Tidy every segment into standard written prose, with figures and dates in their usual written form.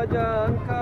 jangka.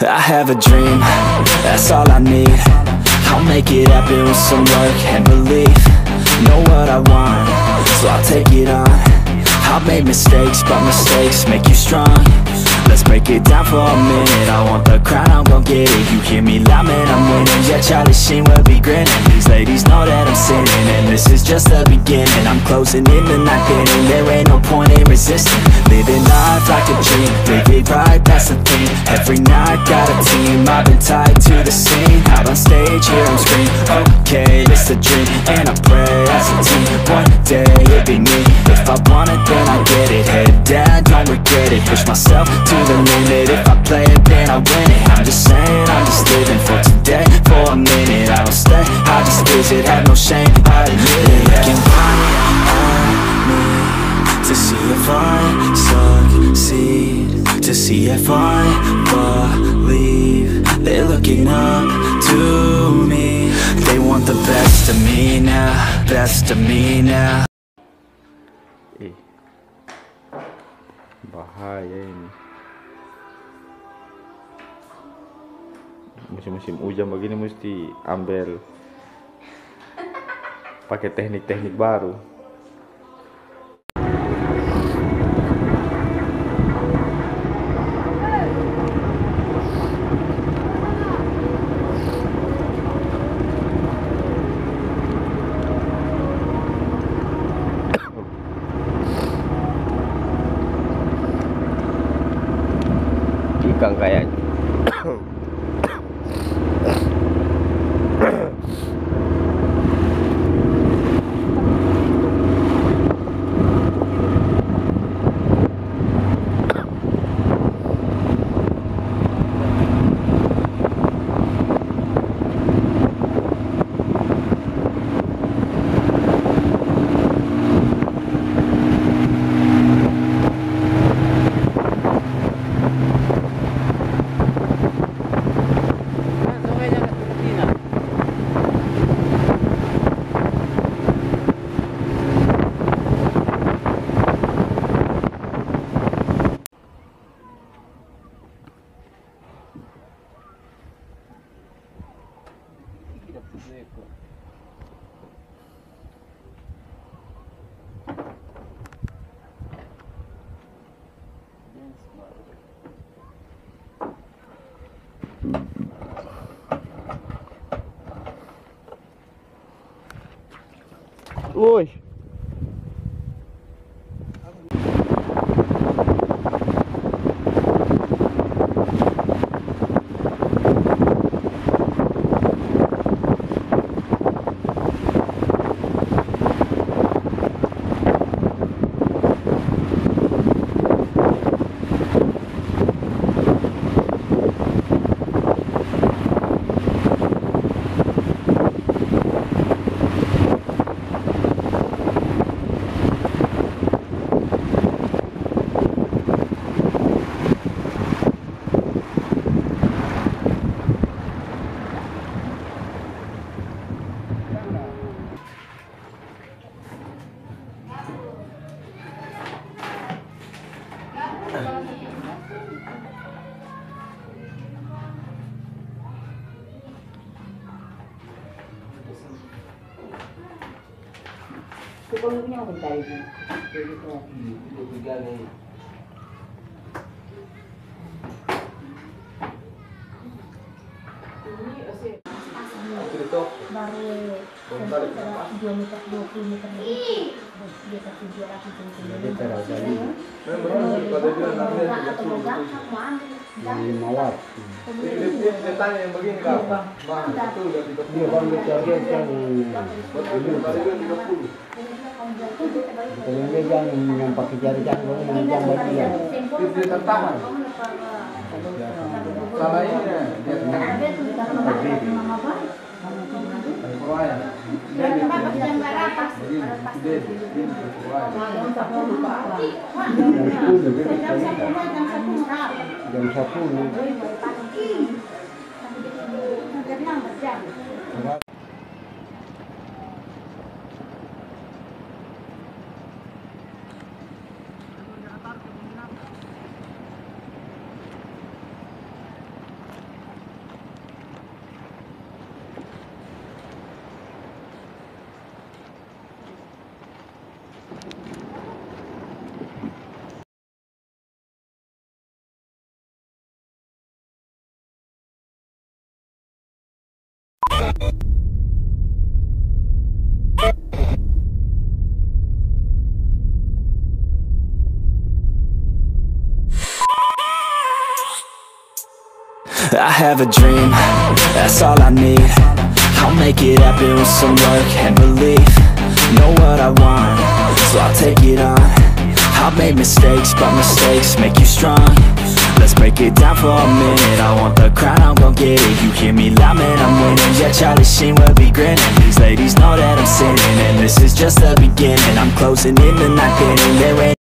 I have a dream, that's all I need. I'll make it happen with some work and belief. Know what I want, so I'll take it on. I've made mistakes, but mistakes make you strong. Let's break it down for a minute. I want the crown, I'm gon' get it. You hear me loud, man, I'm winning. Yeah, Charlie Sheen will be grinning. These ladies know that I'm sinning, and this is just the beginning. I'm closing in the night inning. There ain't no point in resisting. Living life like a dream, live it right, that's the thing. Every night got a team, I've been tied to the scene. Out on stage, here I'm screaming, okay, it's a dream. And I pray as a team, one day it'll be me. If I want it, then I get it. Head down, don't regret it. Push myself to the limit. If I play it, then I win it. I'm just saying, I'm just living for today. For a minute, I don't stay, I just visit. Have no shame, I admit it. They can count on me to see if I succeed, to see if I believe. They're looking up to me. They want the best of me now, best of me now. Bahaya ini. Musim-musim hujan begini mesti ambil pakai teknik-teknik baru. Ikan kayaknya. Woi. Kalau punya apa tadi? Itu tiga nih. Baru 2 meter 20 meter lebih. Dia kasih 200 cm. Mawar. Dia tanya yang begini kak, bang, betul udah 30. Dia kan dia yang Betul, tadi kan 30. kalau dia yang pakai jari jangan yang bagi ya. Dia tertahan. Salah ini ya, dia tertahan. Perwaya. Jam 10. I have a dream, that's all I need. I'll make it happen with some work and belief. Know what I want, so I'll take it on. I've made mistakes, but mistakes make you strong. Let's break it down for a minute. I want the crown, I'm gon' get it. You hear me loud, man, I'm winning. Yeah, Charlie Sheen will be grinning. These ladies know that I'm sinning, and this is just the beginning. I'm closing in the night inning. There ain't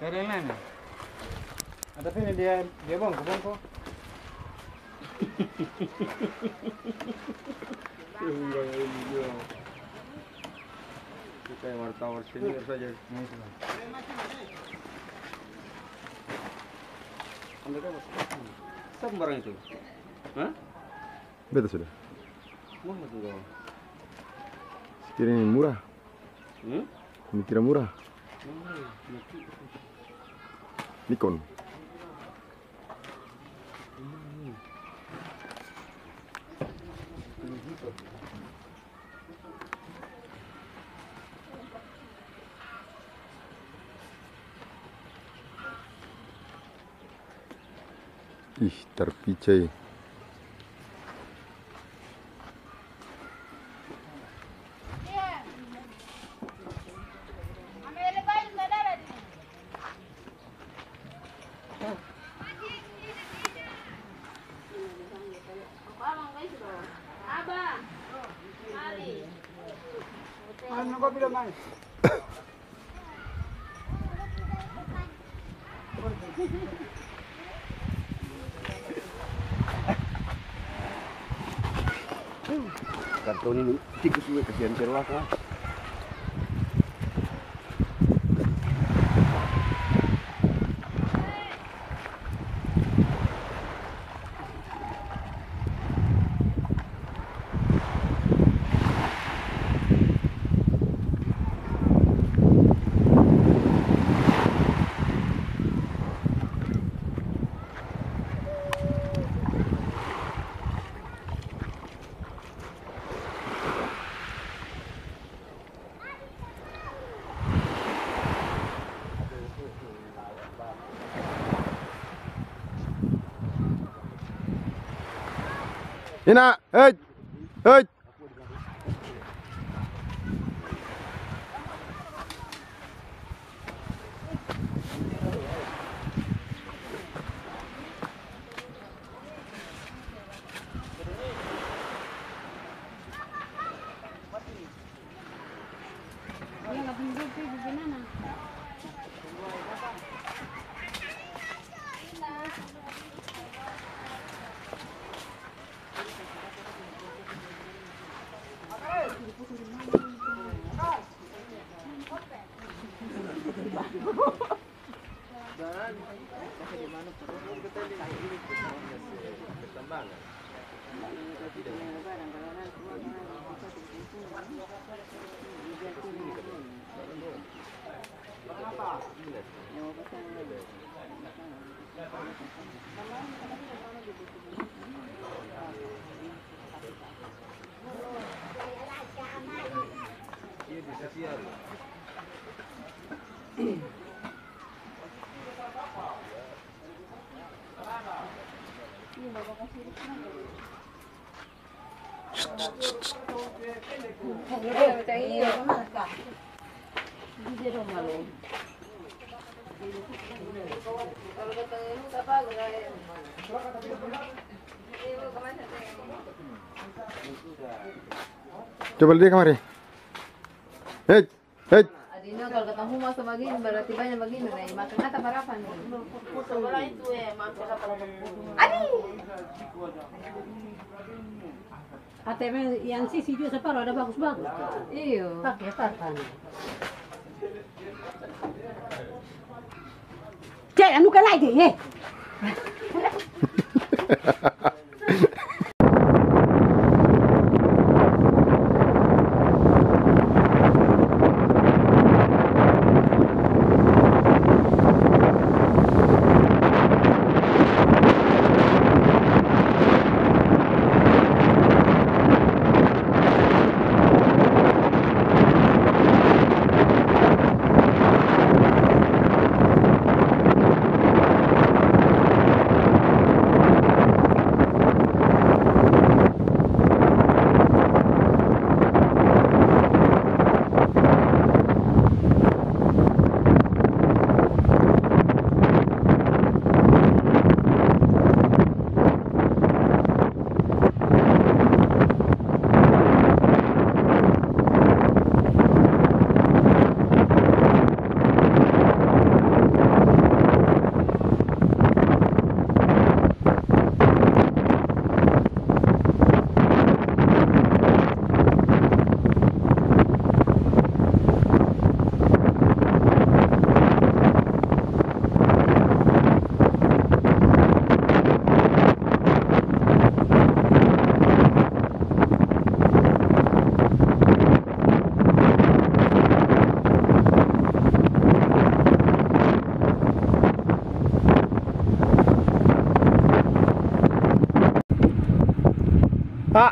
Ada yang lain? Ada sini dia bongko. Kita yang wartawan senior saja. Sama barang itu? Hah? Betul sudah. Mana tuh kau? Sekiranya ini murah. Ini kira murah. Nikon. Ih, terpicai. Ano ko bilang man? Karton ini tikus gue kasihan cerwas lah. Ina, hei, hei. Coba dia kemari. Hei, hei. Adino kalau ketemu mas begini berarti banyak begini nih. Makan kata harapan nih. Sebelah itu makan apa lagi? ATM yang sisi juga separuh ada bagus-bagus. Iya. Pakai papan. Cek, anu kan lagi ye. Pak.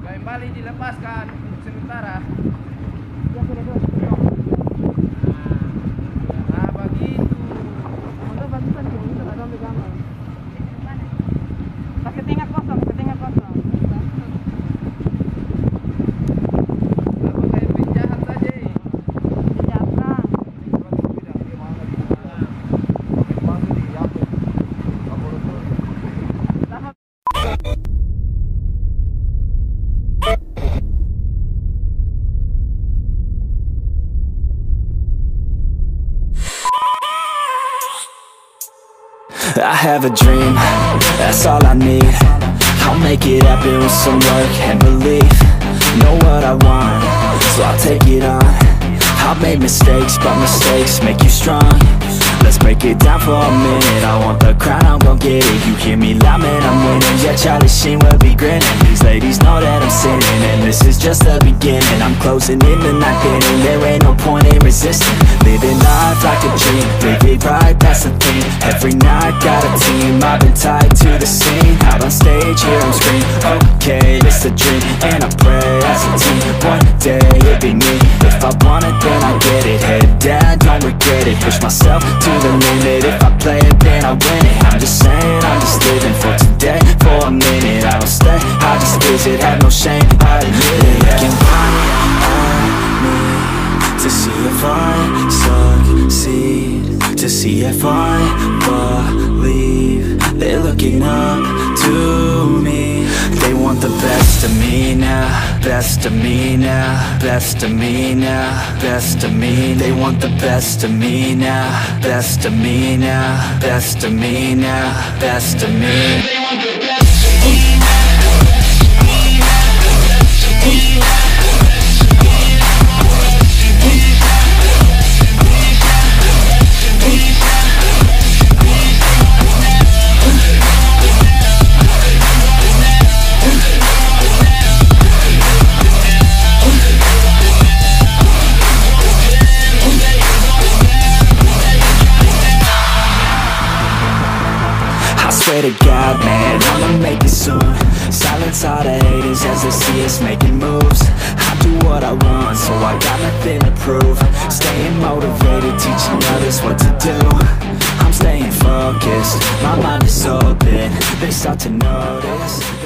Kembali dilepaskan untuk sementara. Nah, begitu. Pakai tingkat kosong, pakai tingkat kosong. Aku kayak penjahat saja. Jangan. I have a dream, that's all I need. I'll make it happen with some work and belief. Know what I want, so I'll take it on. I've made mistakes, but mistakes make you strong. Let's break it down for a minute. I want the crown, I'm gon' get it. You hear me loud, man, I'm winning. Yeah, Charlie Sheen will be grinning. These ladies know that I'm sinning, and this is just the beginning. I'm closing in the night inning. There ain't no point in resisting. Living life like a dream, live it right, that's the thing. Every night got a team, I've been tied to the scene. Out on stage, here I'm screaming. Okay, it's a dream, and I pray as a team. One day it'll be me. If I want it, then I get it. Head down, don't regret it. Push myself to the limit. If I play it, then I win it. I'm just saying, I'm just living for today, for a minute. I don't stay, I just visit, have no shame, I admit it. They can count on me to see if I succeed, to see if I believe. They're looking up to me. They want the best of me now, best of me now, best of me now, best of me. They want the best of me now, best of me now, best of me now, best of me. They want the best of me now. I swear to God, man, I'ma make it soon. Silence all the haters as they see us making moves. I do what I want, so I got nothing to prove. Staying motivated, teaching others what to do. I'm staying focused, my mind is open. They start to notice